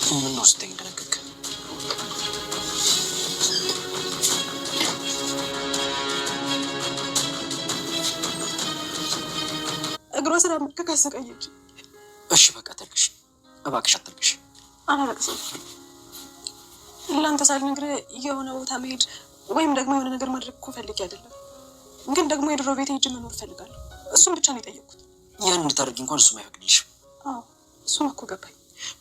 ምን ነው ስትኝ እንደነገርክ እግሯ ስራ መከካ አሰቃየች። እሺ በቃ ተልክሽ፣ እባክሽ አትልክሽ። አላለቅስም። ለአንተ ሳልነግርህ የሆነ ቦታ መሄድ ወይም ደግሞ የሆነ ነገር ማድረግ እኮ ፈልጌ አይደለም፣ ግን ደግሞ የድሮ ቤት ሄጄ መኖር እፈልጋለሁ። እሱም ብቻ ነው የጠየቅኩት። ያን እንድታደርጊ እንኳን እሱም አይፈቅድልሽም። አዎ እሱም እኮ ገባኝ።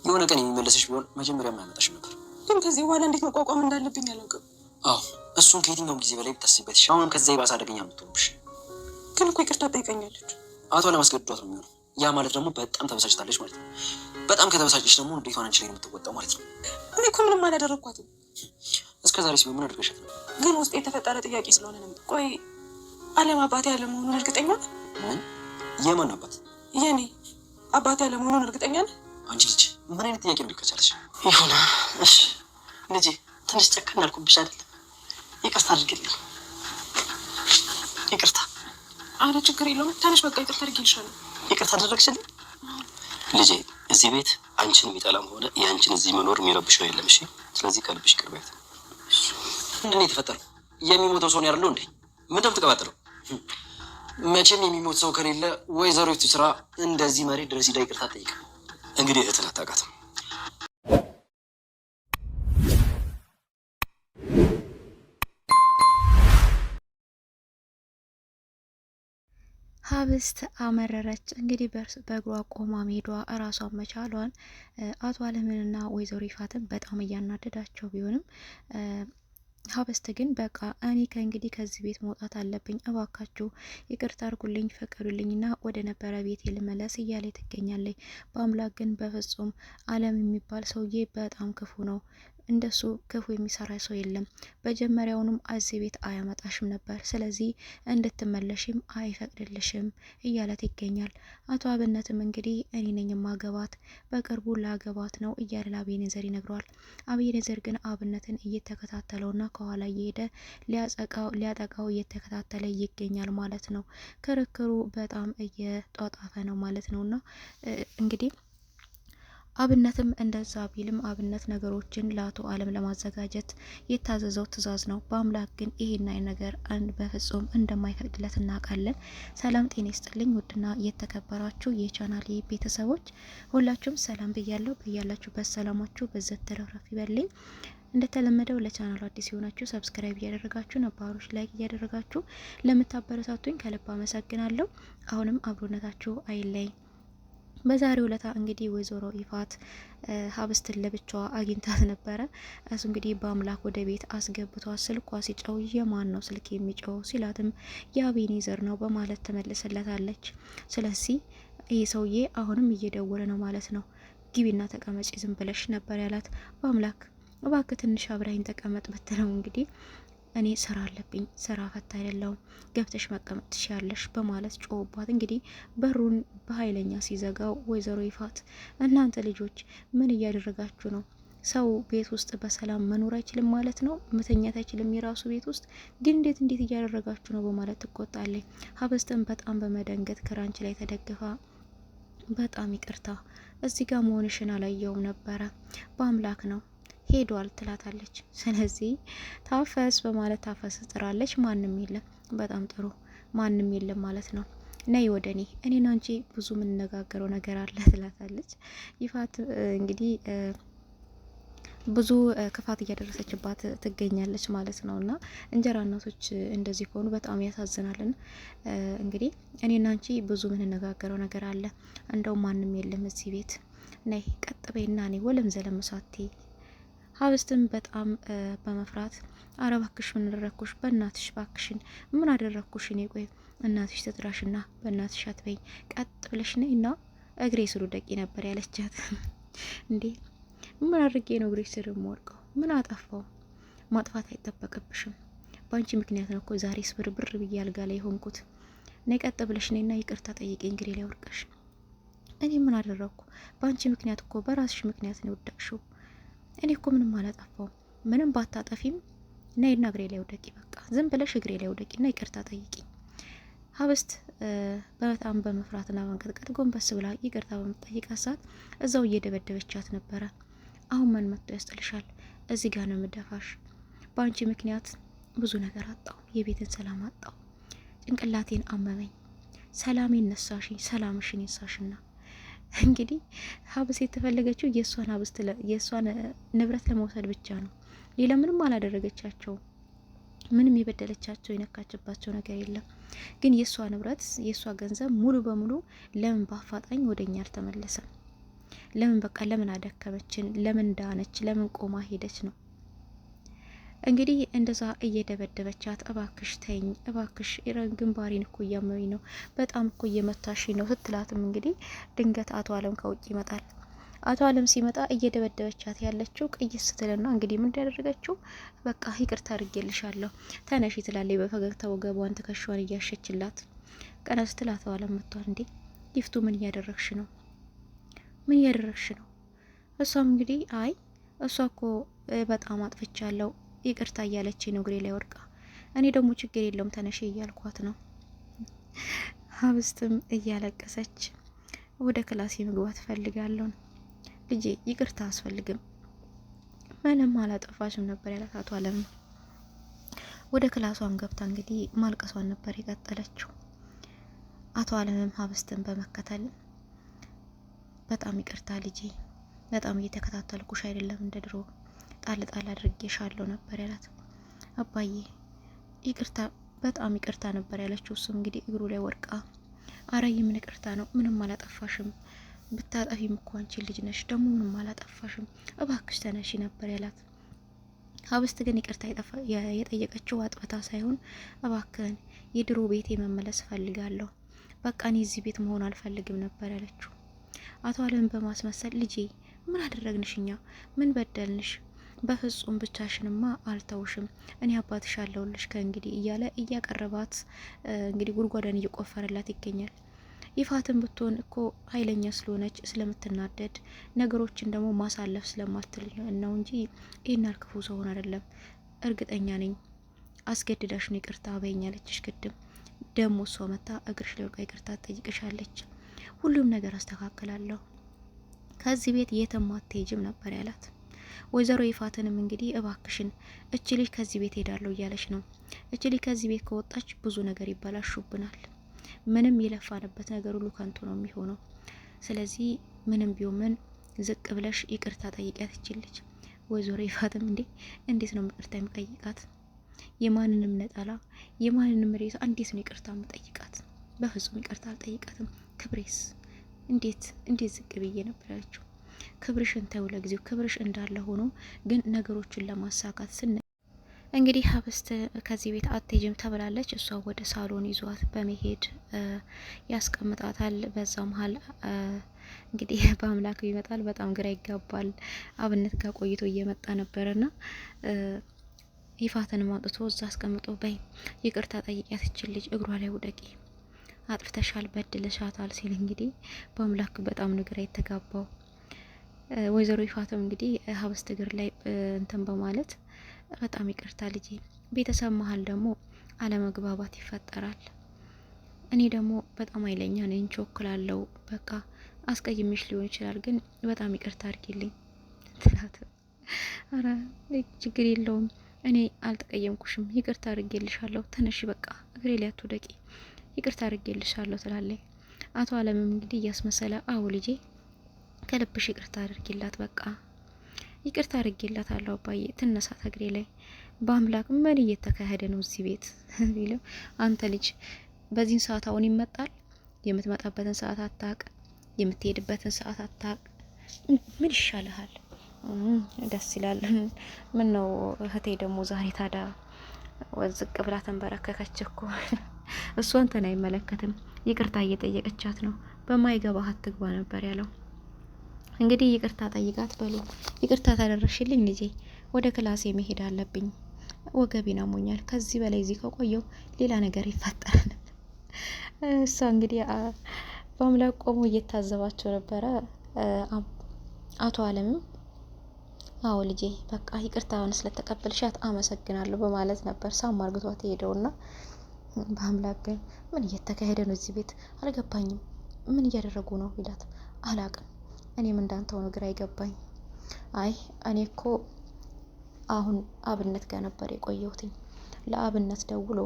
የሆነ ቀን የሚመለስሽ ቢሆን መጀመሪያም አያመጣሽም ነበር። ግን ከዚህ በኋላ እንዴት መቋቋም እንዳለብኝ አላውቅም። አዎ እሱን ከየትኛውም ጊዜ በላይ ብታስቢበት ይሻላል። አሁንም ከዛ የባሰ አደገኛ የምትሆንብሽ። ግን እኮ ይቅርታ ጠይቀኛለች። አቶ ለማስገድዷት ነው የሚሆነው። ያ ማለት ደግሞ በጣም ተበሳጭታለች ማለት ነው። በጣም ከተበሳጨች ደግሞ እንዴቷን አንቺ ላይ ነው የምትወጣው ማለት ነው። እኔ እኮ ምንም አላደረግኳትም። እስከ ዛሬ ሲሆን ምን አድርገሻት ነው? ግን ውስጥ የተፈጠረ ጥያቄ ስለሆነ ነው። ቆይ አለም አባቴ ያለ መሆኑን እርግጠኛ ነህ? ምን? የማን አባት? የኔ አባቴ ያለ መሆኑን እርግጠኛ ነህ? አንቺ ልጅ ምን አይነት ጥያቄ ነው ልከቻለሽ? ይሁን እሺ ልጄ፣ ትንሽ ጨከን አልኩብሽ አይደል? ይቅርታ አድርግልኝ። ይቅርታ። አረ ችግር የለውም ታነሽ፣ በቃ ይቅርታ አድርጌልሻለሁ። ይቅርታ አደረግሽልኝ ልጄ። እዚህ ቤት አንቺን የሚጠላም ሆነ የአንቺን እዚህ መኖር የሚረብሸው የለም። እሺ፣ ስለዚህ ከልብሽ ቅር ቤት። ምንድን ነው የተፈጠረው? የሚሞተው ሰው ነው ያለው እንዴ? ምንድን ነው የምትቀባጥረው? መቼም የሚሞት ሰው ከሌለ ወይዘሮቱ ስራ እንደዚህ መሬት ድረስ ሂዳ ይቅርታ ጠይቅ። እንግዲህ እህትን አታውቃትም። ሀብስት አመረረች። እንግዲህ በእግሯ ቆማ መሄዷ እራሷን መቻሏን አቶ አለምንና ወይዘሮ ይፋትን በጣም እያናደዳቸው ቢሆንም ሀብስት ግን በቃ እኔ ከእንግዲህ ከዚህ ቤት መውጣት አለብኝ፣ እባካችሁ ይቅርታ አድርጉልኝ፣ ፈቀዱልኝና ወደ ነበረ ቤት ልመለስ እያለ ትገኛለች። በአምላክ ግን በፍጹም አለም የሚባል ሰውዬ በጣም ክፉ ነው። እንደሱ ክፉ የሚሰራ ሰው የለም። መጀመሪያውንም እዚህ ቤት አያመጣሽም ነበር፣ ስለዚህ እንድትመለሽም አይፈቅድልሽም እያለት ይገኛል። አቶ አብነትም እንግዲህ እኔ ነኝ ማገባት፣ በቅርቡ ላገባት ነው እያለ ለአቤኔዘር ይነግረዋል። አቤኔዘር ግን አብነትን እየተከታተለውና ከኋላ እየሄደ ሊያጠቃው እየተከታተለ ይገኛል ማለት ነው። ክርክሩ በጣም እየጧጣፈ ነው ማለት ነውና እንግዲህ አብነትም እንደዛ ቢልም አብነት ነገሮችን ለአቶ አለም ለማዘጋጀት የታዘዘው ትዕዛዝ ነው። በአምላክ ግን ይሄን ነገር በፍጹም እንደማይፈቅድለት እናውቃለን። ሰላም ጤና ይስጥልኝ ውድና የተከበራችሁ የቻናሌ ቤተሰቦች ሁላችሁም ሰላም ብያለሁ። በያላችሁበት ሰላማችሁ በዘት ተረፍረፍ ይበልኝ። እንደተለመደው ለቻናሉ አዲስ የሆናችሁ ሰብስክራይብ እያደረጋችሁ ነባሮች ላይክ እያደረጋችሁ ለምታበረታቱኝ ከልብ አመሰግናለሁ። አሁንም አብሮነታችሁ አይለይ። በዛሬው ዕለት እንግዲህ ወይዘሮ ይፋት ሀብስትን ለብቻዋ አግኝታት ነበረ። እሱ እንግዲህ በአምላክ ወደ ቤት አስገብቷት ስልኳ ሲጨው የማን ነው ስልክ የሚጨው ሲላትም የአቤኔዘር ነው በማለት ተመልሰለታለች። ስለዚህ ይህ ሰውዬ አሁንም እየደወለ ነው ማለት ነው። ግቢና ተቀመጪ ዝም ብለሽ ነበር ያላት። በአምላክ እባክህ ትንሽ አብራኝ ተቀመጥ ብትለው እንግዲህ እኔ ስራ አለብኝ፣ ስራ ፈታ አይደለሁም፣ ገብተሽ መቀመጥ ትችያለሽ በማለት ጮህባት። እንግዲህ በሩን በኃይለኛ ሲዘጋው ወይዘሮ ይፋት እናንተ ልጆች ምን እያደረጋችሁ ነው? ሰው ቤት ውስጥ በሰላም መኖር አይችልም ማለት ነው? መተኛት አይችልም የራሱ ቤት ውስጥ ግን እንዴት እያደረጋችሁ ነው? በማለት ትቆጣለች። ሀብስትን በጣም በመደንገጥ ክራንች ላይ ተደግፋ በጣም ይቅርታ እዚህ ጋር መሆንሽን አላየውም ነበረ፣ በአምላክ ነው ሄዷል ትላታለች። ስለዚህ ታፈስ በማለት ታፈስ ትጥራለች። ማንም የለም። በጣም ጥሩ ማንም የለም ማለት ነው። ነይ ወደ እኔና አንቺ ብዙ የምንነጋገረው ነገር አለ ትላታለች። ይፋት እንግዲህ ብዙ ክፋት እያደረሰችባት ትገኛለች ማለት ነው። እና እንጀራ እናቶች እንደዚህ ከሆኑ በጣም ያሳዝናልና እንግዲህ እኔና አንቺ ብዙ የምንነጋገረው ነገር አለ፣ እንደው ማንም የለም እዚህ ቤት፣ ነይ ቀጥ በይና እኔ ወለም ዘለም ሳቴ ሀብስትም በጣም በመፍራት አረ ባክሽ ምን አደረኩሽ? በእናትሽ ባክሽን ምን አደረኩሽ? እኔ ቆይ እናትሽ ትጥራሽና በእናትሽ አትበይ፣ ቀጥ ብለሽ ነይና እግሬ ስሩ ደቂ ነበር ያለቻት። እንዴ ምን አድርጌ ነው እግሬ ስር የምወድቀው? ምን አጠፋው? ማጥፋት አይጠበቅብሽም። በአንቺ ምክንያት ነው እኮ ዛሬ ስብርብር ብዬ አልጋ ላይ ሆንኩት። ነይ ቀጥ ብለሽ ነይና ይቅርታ ጠይቂኝ እግሬ ላይ ወድቀሽ። እኔ ምን አደረኩ? በአንቺ ምክንያት እኮ በራስሽ ምክንያት ነው የወደቅሽው። እኔ እኮ ምንም አላጠፋው። ምንም ባታጠፊም ነይና እግሬ ላይ ወደቂ፣ በቃ ዝም ብለሽ እግሬ ላይ ወደቂና ይቅርታ ጠይቂኝ። ሀብስት በጣም በመፍራትና መንቀጥቀጥ ጎንበስ ብላ ይቅርታ በምትጠይቃት ሰዓት እዛው እየደበደበቻት ነበረ። አሁን ማን መጥቶ ያስጥልሻል? እዚህ ጋር ነው የምደፋሽ። በአንቺ ምክንያት ብዙ ነገር አጣው፣ የቤትን ሰላም አጣው፣ ጭንቅላቴን አመመኝ፣ ሰላሜን ነሳሽኝ፣ ሰላምሽን ነሳሽና እንግዲህ ሀብስ የተፈለገችው የእሷን ንብረት ለመውሰድ ብቻ ነው። ሌላ ምንም አላደረገቻቸው። ምንም የበደለቻቸው የነካችባቸው ነገር የለም። ግን የእሷ ንብረት የእሷ ገንዘብ ሙሉ በሙሉ ለምን በአፋጣኝ ወደኛ አልተመለሰም? ለምን በቃ ለምን አደከመችን? ለምን ዳነች? ለምን ቆማ ሄደች ነው እንግዲህ እንደዛ እየደበደበቻት እባክሽ ተኝ እባክሽ ግንባሬን እኮ እያመመኝ ነው፣ በጣም እኮ እየመታሽ ነው ስትላትም እንግዲህ ድንገት አቶ አለም ከውጭ ይመጣል። አቶ አለም ሲመጣ እየደበደበቻት ያለችው ቅይስ ስትልና እንግዲህ ምን ያደረገችው በቃ ይቅርታ አድርጌልሻለሁ ተነሺ ትላለች። በፈገግታ ወገቧን ትከሻዋን እያሸችላት ቀና ስትል አቶ አለም መጥቷል። እንዴ ይፍቱ ምን እያደረግሽ ነው? ምን እያደረግሽ ነው? እሷም እንግዲህ አይ እሷ እኮ በጣም አጥፍቻለሁ ይቅርታ እያለች ነው እግሬ ላይ ወድቃ፣ እኔ ደግሞ ችግር የለውም ተነሺ እያልኳት ነው። ሀብስትም እያለቀሰች ወደ ክላሴ መግባት ፈልጋለሁ ልጄ ይቅርታ አስፈልግም፣ ምንም አላጠፋሽም ነበር ያላት አቶ አለም። ወደ ክላሷም ገብታ እንግዲህ ማልቀሷን ነበር የቀጠለችው። አቶ አለምም ሀብስትን በመከተል በጣም ይቅርታ ልጄ፣ በጣም እየተከታተልኩሽ አይደለም እንደ ድሮ ጣል ጣል አድርጌሻለሁ ነበር ያላት። አባዬ ይቅርታ በጣም ይቅርታ ነበር ያለችው። እሱም እንግዲህ እግሩ ላይ ወድቃ አረ ምን ይቅርታ ነው፣ ምንም አላጠፋሽም፣ ብታጠፊም እኮ አንቺ ልጅ ነሽ፣ ደግሞ ምንም አላጠፋሽም፣ እባክሽ ተነሺ ነበር ያላት። ሀብስት ግን ይቅርታ የጠየቀችው አጥፍታ ሳይሆን እባክህን የድሮ ቤቴ መመለስ ፈልጋለሁ፣ በቃ እኔ እዚህ ቤት መሆን አልፈልግም ነበር ያለችው። አቶ አለም በማስመሰል ልጄ ምን አደረግንሽኛ? ምን በደልንሽ? በፍጹም ብቻሽንማ አልተውሽም፣ እኔ አባትሽ አለሁልሽ ከእንግዲህ እያለ እያቀረባት እንግዲህ ጉድጓዳን እየቆፈረላት ይገኛል። ይፋትን ብትሆን እኮ ኃይለኛ ስለሆነች ስለምትናደድ ነገሮችን ደግሞ ማሳለፍ ስለማትል ነው እንጂ ይህን ያህል ክፉ ሰው ሆን አይደለም። እርግጠኛ ነኝ አስገድዳሽ ነው ይቅርታ በይኛለችሽ። ቅድም ደግሞ እሷ መታ እግርሽ ላይ ወድቃ ይቅርታ ጠይቅሻለች። ሁሉም ነገር አስተካክላለሁ፣ ከዚህ ቤት የትም አትሄጂም ነበር ያላት። ወይዘሮ ይፋትንም እንግዲህ እባክሽን እቺ ልጅ ከዚህ ቤት ሄዳለሁ እያለች ነው። እቺ ልጅ ከዚህ ቤት ከወጣች ብዙ ነገር ይበላሹብናል፣ ምንም የለፋንበት ነገር ሁሉ ከንቱ ነው የሚሆነው። ስለዚህ ምንም ቢሆን ምን ዝቅ ብለሽ ይቅርታ ጠይቂያት እቺ ልጅ። ወይዘሮ ይፋትም እንዴት ነው ይቅርታ የምጠይቃት? የማንንም ነጠላ የማንንም ሬሳ እንዴት ነው ይቅርታ የምጠይቃት? በፍጹም ይቅርታ አልጠይቃትም። ክብሬስ እንዴት ዝቅ ብዬ ነበር ያለችው። ክብርሽን ተው ለጊዜው፣ ክብርሽ እንዳለ ሆኖ ግን ነገሮችን ለማሳካት ስን እንግዲህ ሀብስት ከዚህ ቤት አትሄጂም ተብላለች። እሷ ወደ ሳሎን ይዟት በመሄድ ያስቀምጣታል። በዛ መሀል እንግዲህ በአምላክ ይመጣል። በጣም ግራ ይጋባል። አብነት ጋር ቆይቶ እየመጣ ነበርና ይፋትን ማውጥቶ እዛ አስቀምጦ በይ ይቅርታ ጠይቂያት ይችል ልጅ እግሯ ላይ ውደቂ፣ አጥፍተሻል፣ በድለሻታል ሲል እንግዲህ በአምላክ በጣም ነው ግራ የተጋባው። ወይዘሮ ይፋትም እንግዲህ ሀብስት እግር ላይ እንትን በማለት በጣም ይቅርታ ልጄ፣ ቤተሰብ መሀል ደግሞ አለመግባባት ይፈጠራል። እኔ ደግሞ በጣም ኃይለኛ ነኝ፣ ቾክላለሁ፣ በቃ አስቀይሜሽ ሊሆን ይችላል፣ ግን በጣም ይቅርታ አድርጊልኝ ትላት። አረ ችግር የለውም እኔ አልተቀየምኩሽም፣ ይቅርታ አድርጌልሻለሁ፣ ተነሺ በቃ እግሬ ላይ አትውደቂ፣ ይቅርታ አድርጌልሻለሁ ትላለች። አቶ አለምም እንግዲህ እያስመሰለ አዎ ልጄ ከልብሽ ይቅርታ አድርጊላት፣ በቃ ይቅርታ አድርጊላት አለው። አባዬ ትነሳት እግሬ ላይ፣ በአምላክ ምን እየተካሄደ ነው እዚህ ቤት ቢለው፣ አንተ ልጅ በዚህን ሰዓት አሁን ይመጣል? የምትመጣበትን ሰዓት አታቅ፣ የምትሄድበትን ሰዓት አታቅ፣ ምን ይሻልሃል? ደስ ይላል። ምን ነው እህቴ ደግሞ ዛሬ ታዲያ ወዝቅ ብላ ተንበረከከች እኮ። እሷ አንተን አይመለከትም፣ ይቅርታ እየጠየቀቻት ነው። በማይገባህ አትግባ ነበር ያለው። እንግዲህ ይቅርታ ጠይቃት በሉ። ይቅርታ ታደረሽልኝ ልጄ፣ ወደ ክላሴ መሄድ አለብኝ፣ ወገቤን አሞኛል፣ ከዚህ በላይ እዚህ ከቆየው ሌላ ነገር ይፈጠራል። እሷ እንግዲህ በአምላክ ቆሞ እየታዘባቸው ነበረ። አቶ አለምም አዎ ልጄ በቃ ይቅርታውን ስለተቀበልሻት አመሰግናለሁ በማለት ነበር ሳም አርግቷት ሄደውና፣ በአምላክ ግን ምን እየተካሄደ ነው እዚህ ቤት አልገባኝም፣ ምን እያደረጉ ነው ይላት። አላቅም፣ እኔም እንዳንተው ነው ግራ ይገባኝ። አይ እኔ እኮ አሁን አብነት ጋር ነበር የቆየሁትኝ። ለአብነት ደውሎ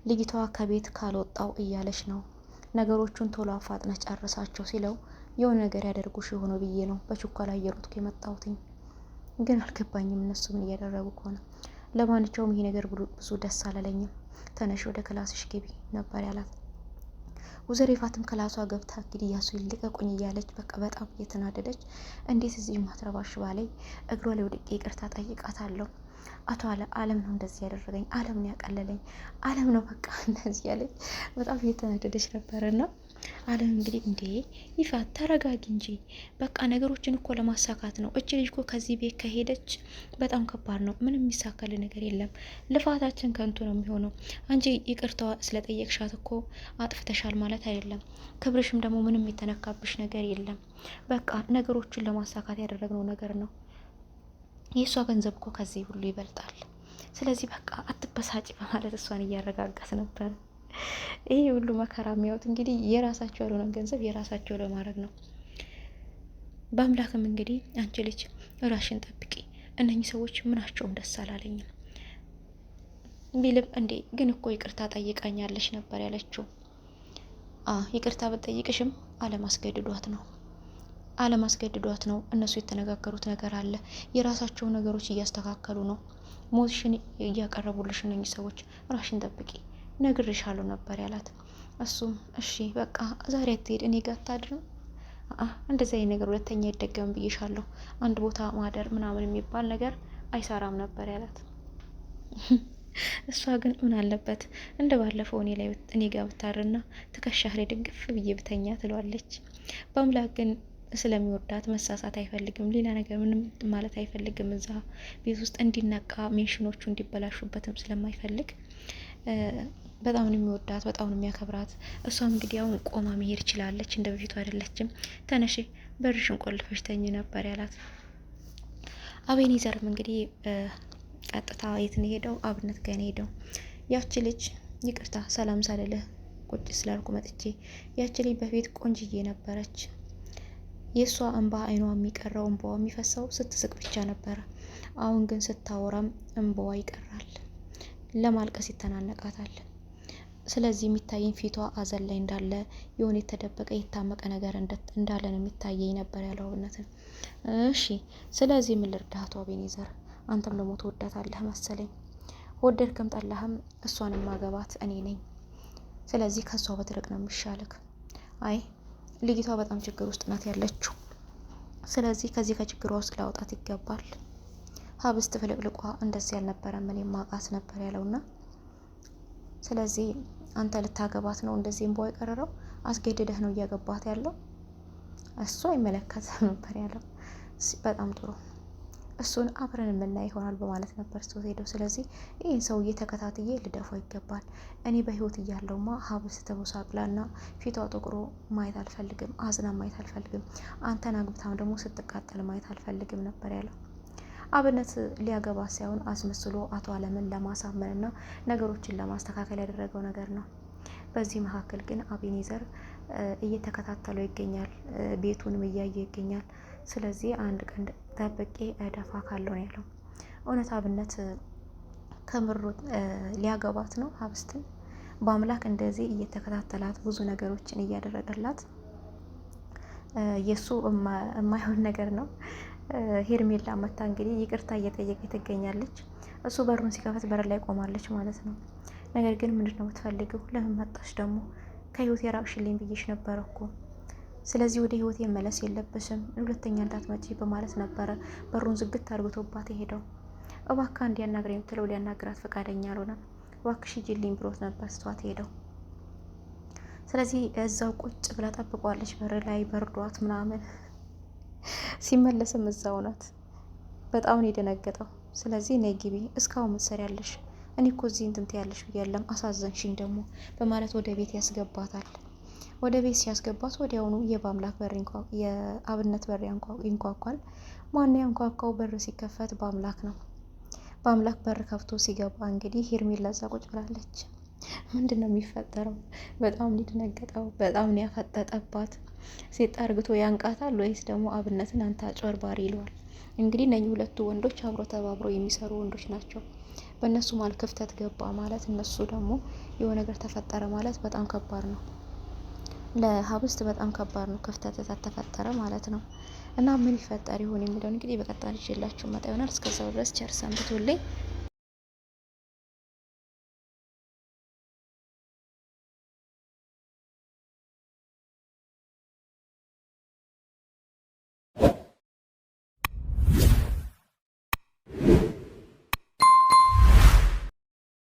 ልጅቷ ከቤት ካልወጣው እያለች ነው፣ ነገሮቹን ቶሎ አፋጥነህ ጨርሳቸው ሲለው የሆነ ነገር ያደርጉሽ የሆነ ብዬ ነው በችኳላ እየሮጥኩ የመጣሁትኝ። ግን አልገባኝም እነሱ ምን እያደረጉ ከሆነ። ለማንኛውም ይሄ ነገር ብዙ ደስ አላለኝም። ተነሽ ወደ ክላስሽ ግቢ ነበር ያላት። ወይዘሮ ይፋትም ክላሷ ገብታ እንግዲህ ያሱ ይልቀቁኝ እያለች በቃ በጣም እየተናደደች እንዴት እዚህ ማትረባሽ ባለኝ እግሯ ላይ ወድቄ ይቅርታ ጠይቃታለሁ። አቶ አለም ነው እንደዚህ ያደረገኝ፣ አለም ነው ያቀለለኝ፣ አለም ነው በቃ እንደዚህ ያለች በጣም እየተናደደች ነበርና አለም እንግዲህ እንዴ ይፋት ተረጋጊ እንጂ በቃ ነገሮችን እኮ ለማሳካት ነው። እች ልጅ እኮ ከዚህ ቤት ከሄደች በጣም ከባድ ነው። ምንም የሚሳካል ነገር የለም። ልፋታችን ከንቱ ነው የሚሆነው። አንቺ ይቅርታዋ ስለጠየቅሻት እኮ አጥፍተሻል ማለት አይደለም። ክብርሽም ደግሞ ምንም የተነካብሽ ነገር የለም። በቃ ነገሮችን ለማሳካት ያደረግነው ነገር ነው። የእሷ ገንዘብ እኮ ከዚህ ሁሉ ይበልጣል። ስለዚህ በቃ አትበሳጭ በማለት እሷን እያረጋጋት ነበር። ይሄ ሁሉ መከራ የሚያዩት እንግዲህ የራሳቸው ያልሆነ ገንዘብ የራሳቸው ለማድረግ ነው። በአምላክም እንግዲህ አንቺ ልጅ ራሽን ጠብቂ፣ እነኚህ ሰዎች ምናቸውም ደስ አላለኝም ቢልም እንዴ ግን እኮ ይቅርታ ጠይቃኛለች ነበር ያለችው። ይቅርታ ብትጠይቅሽም አለማስገድዷት ነው። እነሱ የተነጋገሩት ነገር አለ። የራሳቸው ነገሮች እያስተካከሉ ነው። ሞትሽን እያቀረቡልሽ እነኚህ ሰዎች፣ ራሽን ጠብቂ ነግሬሻለሁ ነበር ያላት። እሱም እሺ በቃ ዛሬ አትሄድ፣ እኔ ጋር አታድርም። እንደዚህ አይነት ነገር ሁለተኛ ይደገም ብዬሻለሁ። አንድ ቦታ ማደር ምናምን የሚባል ነገር አይሰራም ነበር ያላት። እሷ ግን ምን አለበት እንደ ባለፈው እኔ ጋር ብታርና ትከሻህ ላይ ድግፍ ብዬ ብተኛ ትለዋለች። በአምላክ ግን ስለሚወዳት መሳሳት አይፈልግም። ሌላ ነገር ምንም ማለት አይፈልግም። እዛ ቤት ውስጥ እንዲነቃ ሜንሽኖቹ እንዲበላሹበትም ስለማይፈልግ በጣም ነው የሚወዳት፣ በጣም ነው የሚያከብራት። እሷም እንግዲህ አሁን ቆማ መሄድ ይችላለች፣ እንደ በፊቱ አይደለችም። ተነሺ በርሽን ቆልፈሽ ተኝ ነበር ያላት። አቤኔዘርም እንግዲህ ቀጥታ የት ነው ሄደው? አብነት ጋር ነው ሄደው። ያቺ ልጅ ይቅርታ ሰላም ሳልልህ ቁጭ ስላልኩ መጥቼ፣ ያቺ ልጅ በፊት ቆንጅዬ ነበረች። የእሷ እንባ አይኗ የሚቀረው እንባዋ የሚፈሰው ስትስቅ ብቻ ነበረ። አሁን ግን ስታወራም እንባዋ ይቀራል፣ ለማልቀስ ይተናነቃታል። ስለዚህ የሚታየኝ ፊቷ አዘን ላይ እንዳለ የሆነ የተደበቀ የታመቀ ነገር እንዳለ ነው የሚታየኝ ነበር ያለው አብነትን። እሺ ስለዚህ ምን ልርዳህ አቶ አቤኔዘር? አንተም ደግሞ ትወዳታለህ መሰለኝ። ወደድክም ጠላህም እሷን ማገባት እኔ ነኝ። ስለዚህ ከሷ በትርቅ ነው የሚሻልክ። አይ ልጅቷ በጣም ችግር ውስጥ ናት ያለችው። ስለዚህ ከዚህ ከችግሯ ውስጥ ላውጣት ይገባል። ሀብስት ፍልቅልቋ እንደዚህ ያልነበረም እኔ ማቃት ነበር ያለውና ስለዚህ አንተ ልታገባት ነው እንደዚህ እንቧ የቀረረው? አስገድደህ ነው እያገባት ያለው? እሱ አይመለከትም ነበር ያለው። በጣም ጥሩ እሱን አብረን የምናይ ይሆናል በማለት ነበር ሰው ሄደው። ስለዚህ ይህን ሰውዬ ተከታትዬ ልደፋው ይገባል። እኔ በህይወት እያለውማ ሀብስ ተቦሳቅላና ፊቷ ጥቁሮ ማየት አልፈልግም፣ አዝና ማየት አልፈልግም፣ አንተን አግብታም ደግሞ ስትቃጠል ማየት አልፈልግም ነበር ያለው። አብነት ሊያገባ ሳይሆን አስመስሎ አቶ አለምን ለማሳመንና ነገሮችን ለማስተካከል ያደረገው ነገር ነው። በዚህ መካከል ግን አቤኔዘር እየተከታተለው ይገኛል፣ ቤቱንም እያየ ይገኛል። ስለዚህ አንድ ቀን ጠብቄ እደፋ ካለው ነው ያለው። እውነት አብነት ከምሩ ሊያገባት ነው ሀብስትን? በአምላክ እንደዚህ እየተከታተላት ብዙ ነገሮችን እያደረገላት የሱ የማይሆን ነገር ነው። ሄርሜላ መታ እንግዲህ ይቅርታ እየጠየቀ ትገኛለች። እሱ በሩን ሲከፈት በር ላይ ቆማለች ማለት ነው። ነገር ግን ምንድን ነው የምትፈልገው? ለምን መጣሽ ደግሞ? ከህይወት የራቅሽልኝ ብዬሽ ነበር እኮ። ስለዚህ ወደ ህይወት መለስ የለብሽም፣ ሁለተኛ እንዳትመጪ በማለት ነበረ በሩን ዝግት አድርጎባት የሄደው። እባክህ እንዲያናግረኝ የምትለው ሊያናግራት ፈቃደኛ አልሆነም። እባክሽ ሂጂልኝ ብሎት ነበር ስቷት ሄደው። ስለዚህ እዛው ቁጭ ብላ ጠብቋለች በር ላይ በርዷት ምናምን። ሲመለስም እዛው ናት። በጣም ነው የደነገጠው። ስለዚህ ነይ ግቢ፣ እስካሁን ምትሰሪያለሽ? እኔ እኮ እዚህ እንትን ትያለሽ ብያለሁ፣ አሳዘንሽኝ ደግሞ በማለት ወደ ቤት ያስገባታል። ወደ ቤት ሲያስገባት ወዲያውኑ የአብነት በር ይንኳኳል። ማን ያንኳኳው? በር ሲከፈት በአምላክ ነው። በአምላክ በር ከፍቶ ሲገባ እንግዲህ ሄርሜላ እዛ ቁጭ ብላለች። ምንድን ነው የሚፈጠረው? በጣም ሊደነገጠው፣ በጣም ያፈጠጠባት። ሴት አርግቶ ያንቃታል ወይስ ደግሞ አብነትን አንተ አጭበርባሪ ይለዋል። እንግዲህ እነኚህ ሁለቱ ወንዶች አብሮ ተባብሮ የሚሰሩ ወንዶች ናቸው። በእነሱ መሀል ክፍተት ገባ ማለት እነሱ ደግሞ የሆነ ነገር ተፈጠረ ማለት በጣም ከባድ ነው። ለሀብስት በጣም ከባድ ነው ክፍተት ተፈጠረ ማለት ነው። እና ምን ይፈጠር ይሆን የሚለውን እንግዲህ በቀጣይ ይዤላችሁ መጣ ይሆናል። እስከዛው ድረስ ቸር ሰንብቱልኝ።